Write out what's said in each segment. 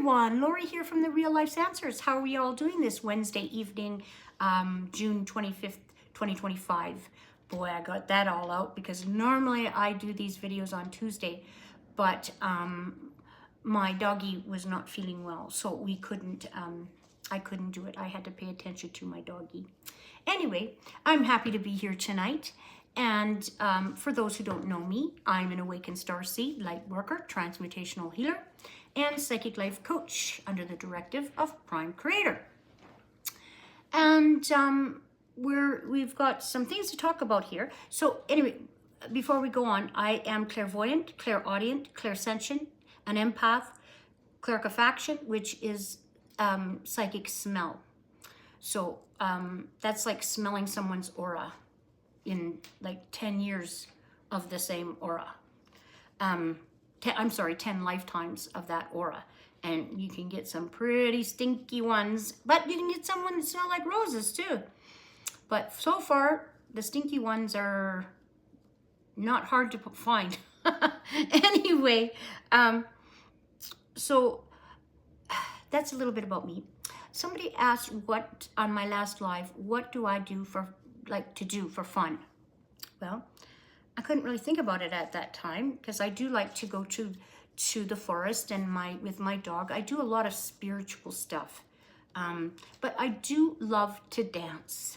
everyone, Laurie here from the Real Life's Answers. How are we all doing this Wednesday evening, June 25th, 2025? Boy, I got that all out because normally I do these videos on Tuesday, but my doggy was not feeling well, so we couldn't, I couldn't do it. I had to pay attention to my doggy. Anyway, I'm happy to be here tonight. And for those who don't know me, I'm an awakened starseed, light worker, transmutational healer, and psychic life coach under the directive of Prime Creator. And we've got some things to talk about here. So anyway, before we go on, I am clairvoyant, clairaudient, clairsentient, an empath, claircofaction, which is psychic smell. So that's like smelling someone's aura in like 10 years of the same aura. 10 lifetimes of that aura. And you can get some pretty stinky ones, but you can get someone that smell like roses too. But so far, the stinky ones are not hard to find. Anyway, so that's a little bit about me. Somebody asked what, on my last live, what do I do for, like to do for fun? Well, I couldn't really think about it at that time because I do like to go to the forest and with my dog. I do a lot of spiritual stuff, but I do love to dance.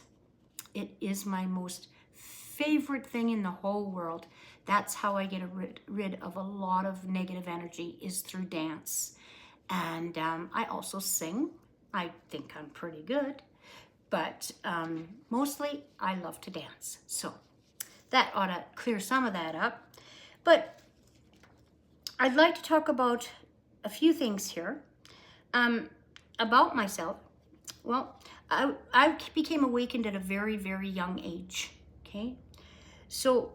It is my most favorite thing in the whole world. That's how I get rid of a lot of negative energy, is through dance. And I also sing. I think I'm pretty good, but mostly I love to dance. So that ought to clear some of that up. But I'd like to talk about a few things here about myself. Well, I became awakened at a very, very young age, okay? So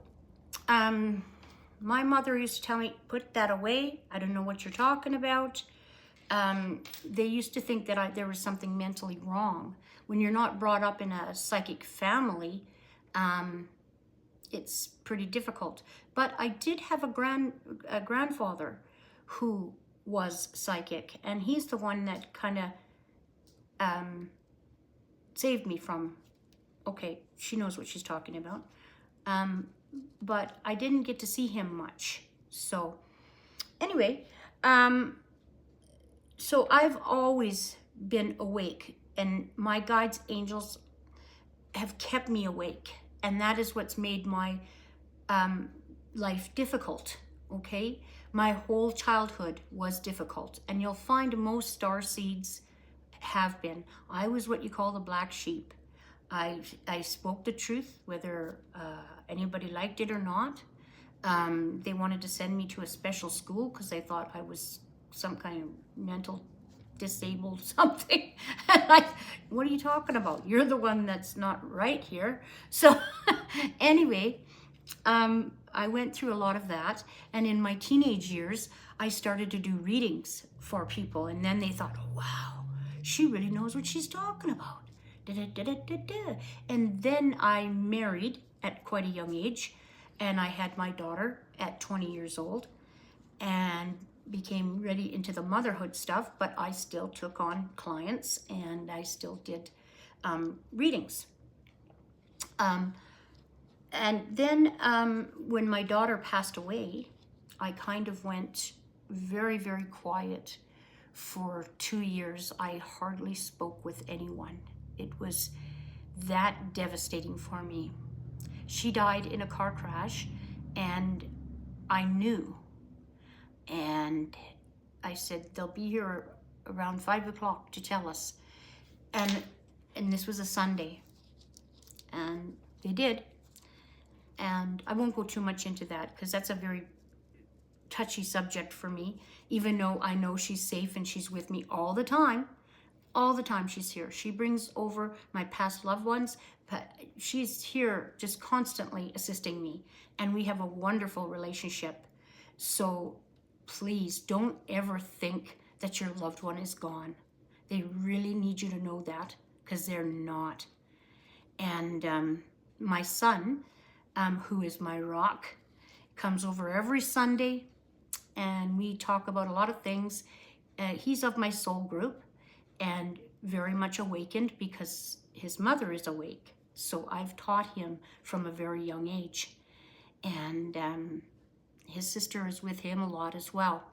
my mother used to tell me, put that away. I don't know what you're talking about. They used to think that there was something mentally wrong. When you're not brought up in a psychic family, it's pretty difficult. But I did have a grandfather who was psychic, and he's the one that kind of saved me from, okay, she knows what she's talking about. But I didn't get to see him much. So anyway, so I've always been awake, and my guides, angels, have kept me awake. And that is what's made my life difficult, okay? My whole childhood was difficult. And you'll find most starseeds have been. I was what you call the black sheep. I spoke the truth, whether anybody liked it or not. They wanted to send me to a special school because they thought I was some kind of mental disabled something. And what are you talking about? You're the one that's not right here. So anyway, I went through a lot of that. And in my teenage years, I started to do readings for people. And then they thought, oh, wow, she really knows what she's talking about. And then I married at quite a young age. And I had my daughter at 20 years old. And became really into the motherhood stuff, but I still took on clients and I still did readings. And then when my daughter passed away, I kind of went very, very quiet for 2 years. I hardly spoke with anyone. It was that devastating for me. She died in a car crash, and I knew. And I said, they'll be here around 5 o'clock to tell us. And this was a Sunday. And they did. And I won't go too much into that because that's a very touchy subject for me, even though I know she's safe and she's with me all the time. All the time she's here. She brings over my past loved ones, but she's here just constantly assisting me. And we have a wonderful relationship. So please don't ever think that your loved one is gone. They really need you to know that, because they're not. And my son, who is my rock, comes over every Sunday, and we talk about a lot of things. He's of my soul group and very much awakened because his mother is awake. So I've taught him from a very young age. And his sister is with him a lot as well.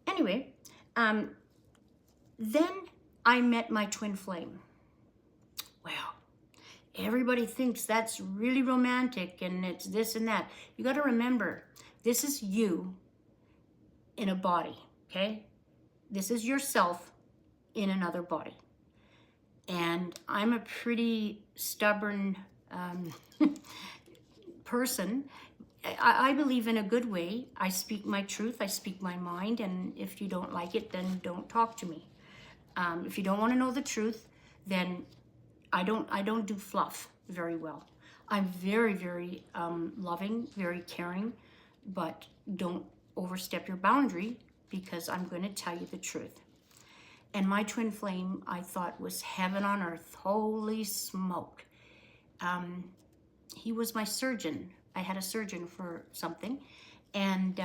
Anyway, then I met my twin flame. Wow. Everybody thinks that's really romantic and it's this and that. You got to remember, this is you in a body, okay? This is yourself in another body. And I'm a pretty stubborn person. I believe in a good way. I speak my truth, I speak my mind, and if you don't like it, then don't talk to me. If you don't want to know the truth, then I don't do fluff very well. I'm very, very loving, very caring, but don't overstep your boundary because I'm going to tell you the truth. And my twin flame, I thought, was heaven on earth. Holy smoke. He was my surgeon. I had a surgeon for something. And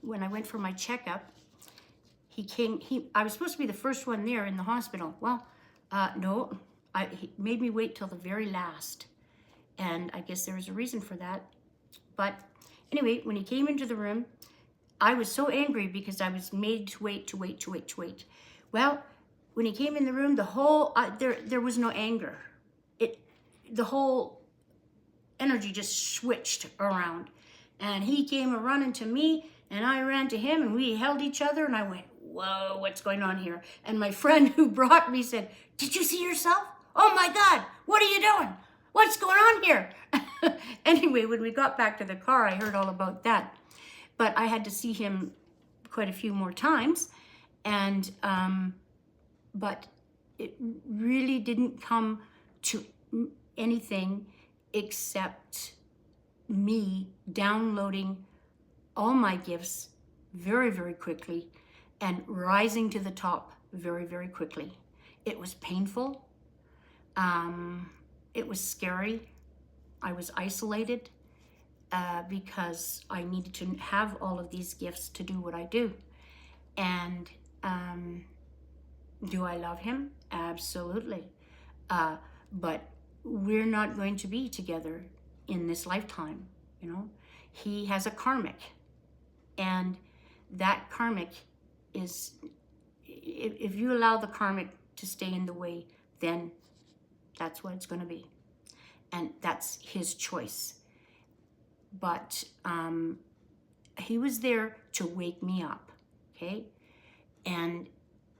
when I went for my checkup, I was supposed to be the first one there in the hospital. Well, no, he made me wait till the very last. And I guess there was a reason for that. But anyway, when he came into the room, I was so angry because I was made to wait. Well, when he came in the room, there was no anger. The whole energy just switched around. And he came running to me, and I ran to him, and we held each other, and I went, whoa, what's going on here? And my friend who brought me said, did you see yourself? Oh my God, what are you doing? What's going on here? Anyway, when we got back to the car, I heard all about that. But I had to see him quite a few more times. And, but it really didn't come to anything except me downloading all my gifts very, very quickly and rising to the top very, very quickly. It was painful. It was scary. I was isolated because I needed to have all of these gifts to do what I do. And do I love him? Absolutely. But we're not going to be together in this lifetime, you know. He has a karmic, and that karmic is, if you allow the karmic to stay in the way, then that's what it's going to be, and that's his choice. But he was there to wake me up, okay? And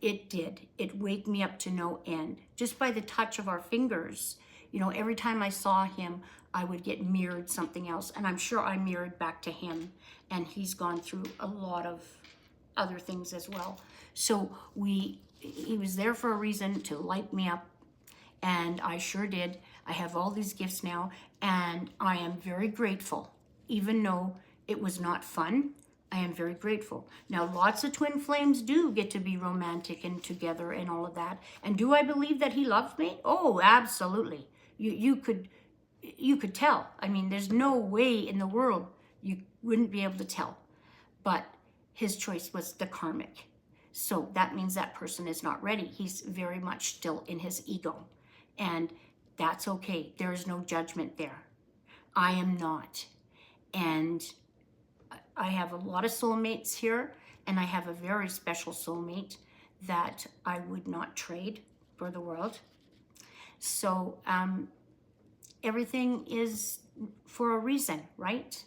it did. It waked me up to no end. Just by the touch of our fingers, you know, every time I saw him, I would get mirrored something else. And I'm sure I mirrored back to him. And he's gone through a lot of other things as well. So he was there for a reason to light me up. And I sure did. I have all these gifts now. And I am very grateful. Even though it was not fun, I am very grateful. Now, lots of twin flames do get to be romantic and together and all of that. And do I believe that he loved me? Oh, absolutely. You could tell. I mean, there's no way in the world you wouldn't be able to tell. But his choice was the karmic. So that means that person is not ready. He's very much still in his ego. And that's okay. There is no judgment there. I am not. And I have a lot of soulmates here, and I have a very special soulmate that I would not trade for the world. So everything is for a reason, right?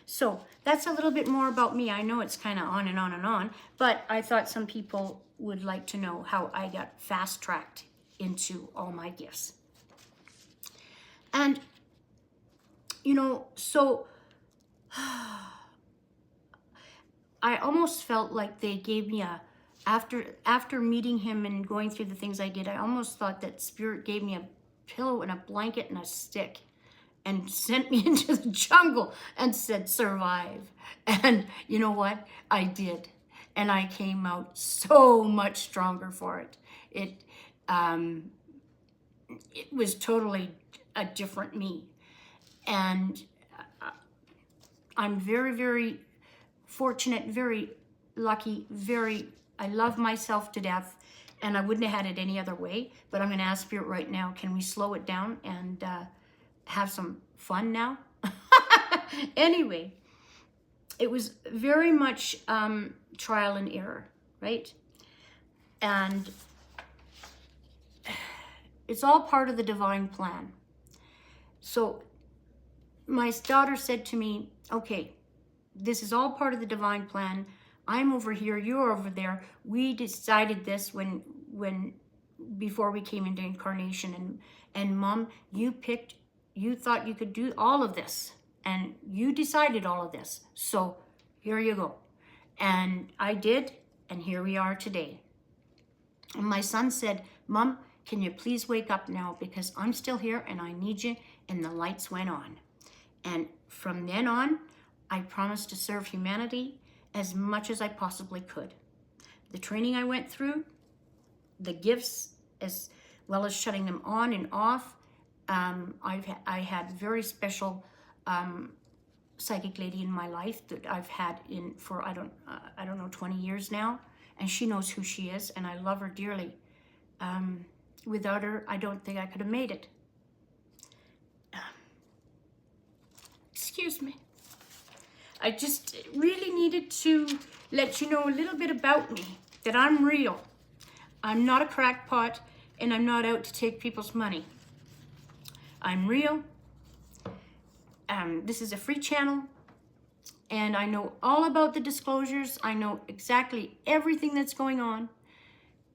So that's a little bit more about me. I know it's kind of on and on and on, but I thought some people would like to know how I got fast-tracked into all my gifts. And, you know, so I almost felt like they gave me after meeting him and going through the things I did, I almost thought that Spirit gave me a pillow and a blanket and a stick and sent me into the jungle and said, survive. And you know what? I did. And I came out so much stronger for it. It was totally a different me. And I'm very, very fortunate, very lucky, I love myself to death, and I wouldn't have had it any other way. But I'm going to ask Spirit right now, can we slow it down and have some fun now? Anyway, it was very much trial and error, right? And it's all part of the divine plan. So my daughter said to me, okay, this is all part of the divine plan. I'm over here, you're over there. We decided this before we came into incarnation, and Mom, you thought you could do all of this, and you decided all of this. So here you go. And I did, and here we are today. And my son said, Mom, can you please wake up now, because I'm still here and I need you. And the lights went on. And from then on, I promised to serve humanity as much as I possibly could. The training I went through, the gifts, as well as shutting them on and off. I had very special psychic lady in my life that I've had for I don't know, 20 years now, and she knows who she is, and I love her dearly. Without her, I don't think I could have made it. Excuse me. I just really needed to let you know a little bit about me, that I'm real. I'm not a crackpot, and I'm not out to take people's money. I'm real. This is a free channel, and I know all about the disclosures. I know exactly everything that's going on,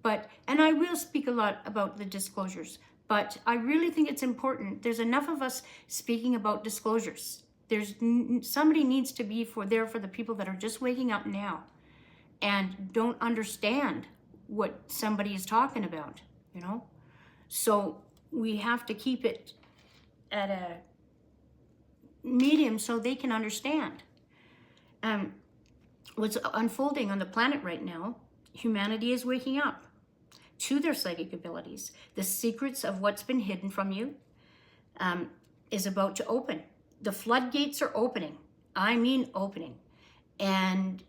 and I will speak a lot about the disclosures, but I really think it's important. There's enough of us speaking about disclosures. Somebody needs to be there for the people that are just waking up now and don't understand what somebody is talking about, you know? So we have to keep it at a medium so they can understand. What's unfolding on the planet right now, humanity is waking up to their psychic abilities. The secrets of what's been hidden from you is about to open. The floodgates are opening. I mean opening. And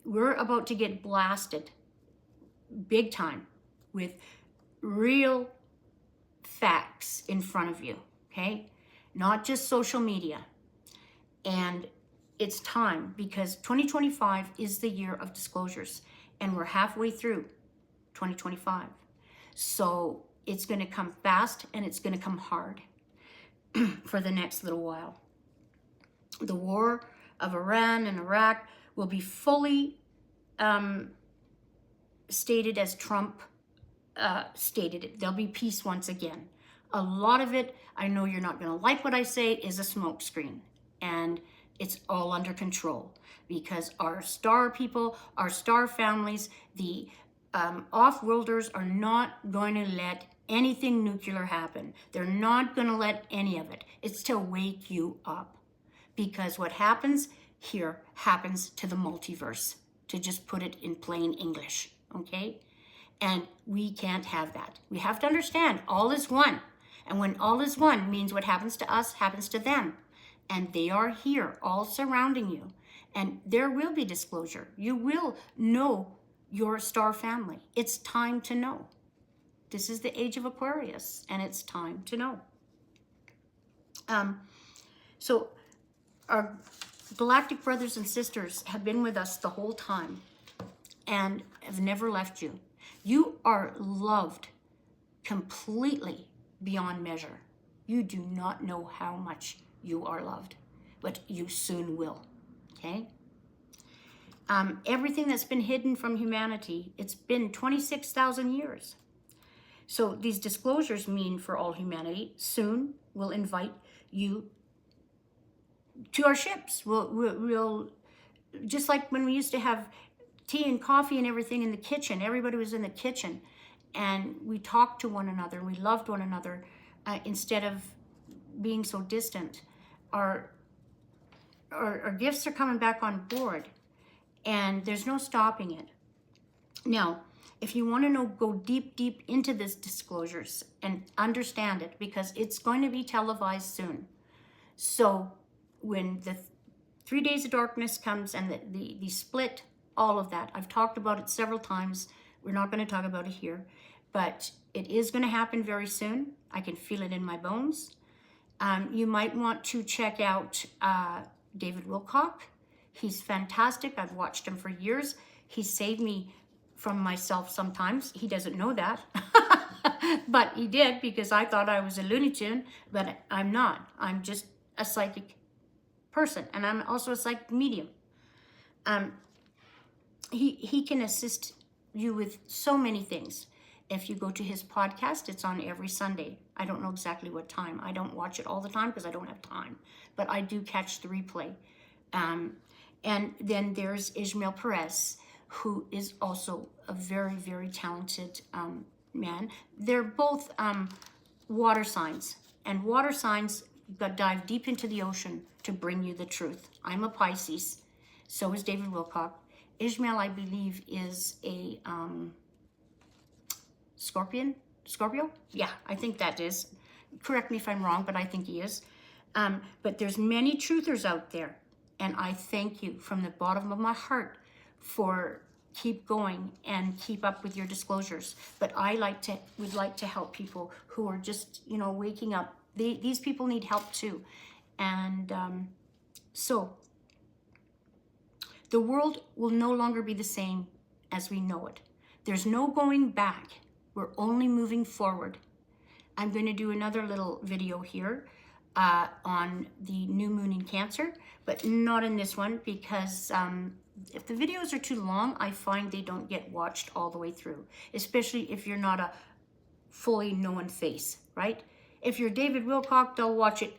we're about to get blasted big time with real facts in front of you, okay? Not just social media. And it's time, because 2025 is the year of disclosures, and we're halfway through 2025. So it's going to come fast, and it's going to come hard for the next little while. The war of Iran and Iraq will be fully stated as Trump stated it. There'll be peace once again. A lot of it, I know you're not going to like what I say, is a smokescreen. And it's all under control, because our star people, our star families, the off-worlders are not going to let anything nuclear happen. They're not going to let any of it. It's to wake you up. Because what happens here happens to the multiverse, to just put it in plain English, okay? And we can't have that. We have to understand all is one. And when all is one means what happens to us happens to them. And they are here, all surrounding you. And there will be disclosure. You will know your star family. It's time to know. This is the age of Aquarius, and it's time to know. So our galactic brothers and sisters have been with us the whole time and have never left you. You are loved completely beyond measure. You do not know how much you are loved, but you soon will, okay? Everything that's been hidden from humanity, it's been 26,000 years. So these disclosures mean for all humanity, soon we'll invite you to our ships. We'll just like when we used to have tea and coffee and everything in the kitchen, everybody was in the kitchen, and we talked to one another, we loved one another, instead of being so distant. Our gifts are coming back on board, and there's no stopping it. Now, if you want to know, go deep into this disclosures and understand it, because it's going to be televised soon. So when the 3 days of darkness comes and the split all of that. I've talked about it several times. We're not going to talk about it here, but it is going to happen very soon. I can feel it in my bones. You might want to check out David Wilcock. He's fantastic. I've watched him for years. He saved me from myself sometimes. He doesn't know that, but he did, because I thought I was a Looney Tune, but I'm not. I'm just a psychic person, and I'm also a psychic medium. He can assist you with so many things. If you go to his podcast, it's on every Sunday. I don't know exactly what time. I don't watch it all the time because I don't have time, but I do catch the replay. And then there's Ismael Perez, who is also a very, very talented man. They're both water signs, and water signs dive deep into the ocean to bring you the truth. I'm a Pisces, so is David Wilcock. Ismael, I believe, is a Scorpio? Yeah, I think that is. Correct me if I'm wrong, but I think he is. But there's many truthers out there, and I thank you from the bottom of my heart for keep going and keep up with your disclosures. But would like to help people who are just, waking up. These people need help too. And so the world will no longer be the same as we know it. There's no going back. We're only moving forward. I'm going to do another little video here on the new moon in Cancer, but not in this one, because if the videos are too long, I find they don't get watched all the way through, especially if you're not a fully known face, right? If you're David Wilcock, they'll watch it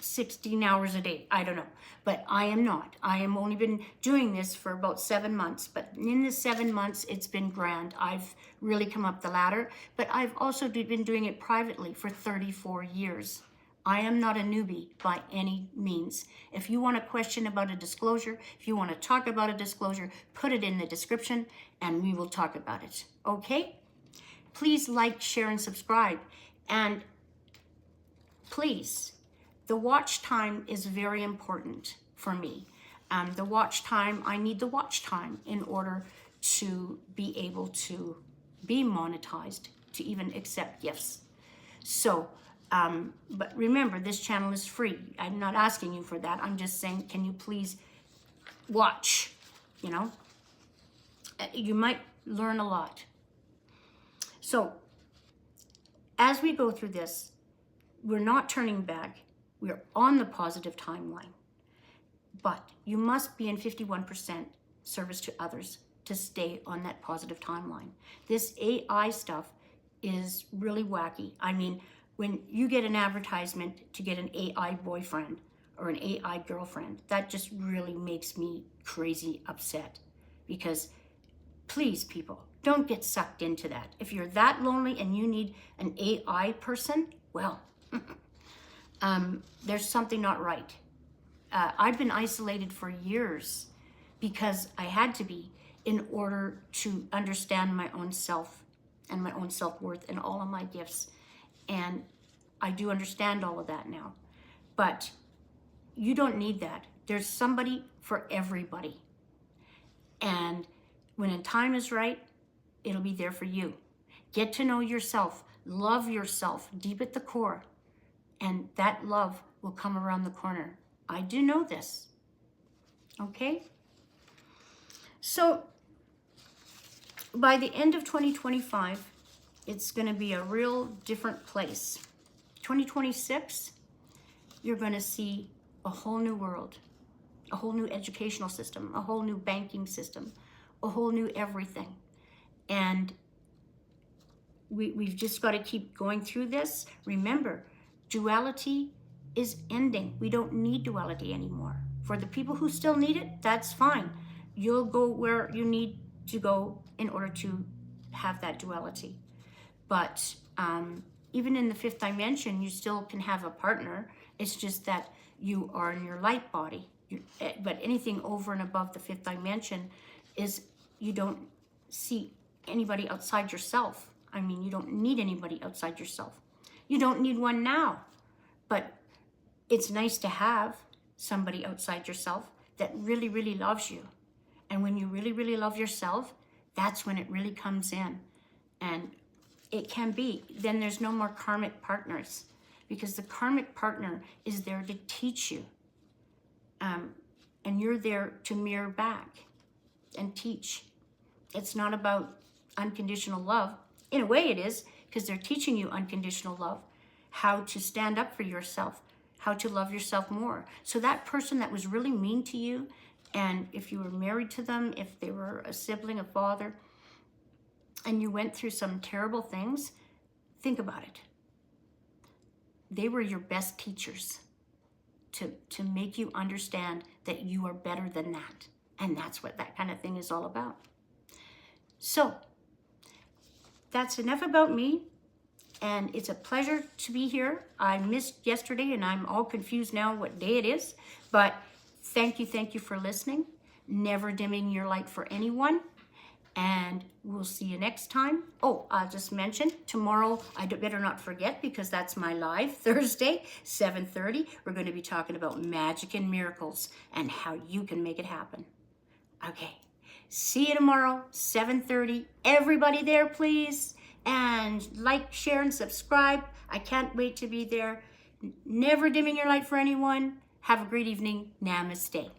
16 hours a day. I don't know, but I am not. I am only been doing this for about 7 months, but in the 7 months, it's been grand. I've really come up the ladder, but I've also been doing it privately for 34 years. I am not a newbie by any means. If you want a question about a disclosure, if you want to talk about a disclosure, put it in the description and we will talk about it, okay? Please like, share, and subscribe. And please, the watch time is very important for me. The watch time, I need the watch time in order to be able to be monetized, to even accept gifts. So, but remember, this channel is free. I'm not asking you for that. I'm just saying, can you please watch? You might learn a lot. So, as we go through this, we're not turning back. We're on the positive timeline. But you must be in 51% service to others to stay on that positive timeline. This AI stuff is really wacky. I mean, when you get an advertisement to get an AI boyfriend or an AI girlfriend, that just really makes me crazy upset. Because please, people, don't get sucked into that. If you're that lonely and you need an AI person, well, there's something not right. I've been isolated for years because I had to be, in order to understand my own self and my own self-worth and all of my gifts. And I do understand all of that now. But you don't need that. There's somebody for everybody. And when the time is right, it'll be there for you. Get to know yourself. Love yourself deep at the core. And that love will come around the corner. I do know this. Okay? So, by the end of 2025, it's going to be a real different place. 2026, you're going to see a whole new world, a whole new educational system, a whole new banking system, a whole new everything. And we've just got to keep going through this. Remember, duality is ending. We don't need duality anymore. For the people who still need it, that's fine. You'll go where you need to go in order to have that duality. But even in the fifth dimension, you still can have a partner. It's just that you are in your light body. But anything over and above the fifth dimension is you don't see anybody outside yourself. I mean, you don't need anybody outside yourself. You don't need one now. But it's nice to have somebody outside yourself that really, really loves you And when you really, really love yourself, that's when it really comes in. And it can be, then there's no more karmic partners, because the karmic partner is there to teach you. And you're there to mirror back and teach. It's not about unconditional love. In a way it is, because they're teaching you unconditional love, how to stand up for yourself, how to love yourself more. So that person that was really mean to you, and if you were married to them, if they were a sibling, a father, and you went through some terrible things, think about it. They were your best teachers to make you understand that you are better than that. And that's what that kind of thing is all about. So that's enough about me. And it's a pleasure to be here. I missed yesterday and I'm all confused now what day it is. But thank you for listening. Never dimming your light for anyone. And we'll see you next time. Oh, I'll just mention, tomorrow, I better not forget, because that's my live Thursday, 7:30. We're going to be talking about magic and miracles and how you can make it happen. Okay, see you tomorrow, 7:30. Everybody there, please. And like, share, and subscribe. I can't wait to be there. Never dimming your light for anyone. Have a great evening. Namaste.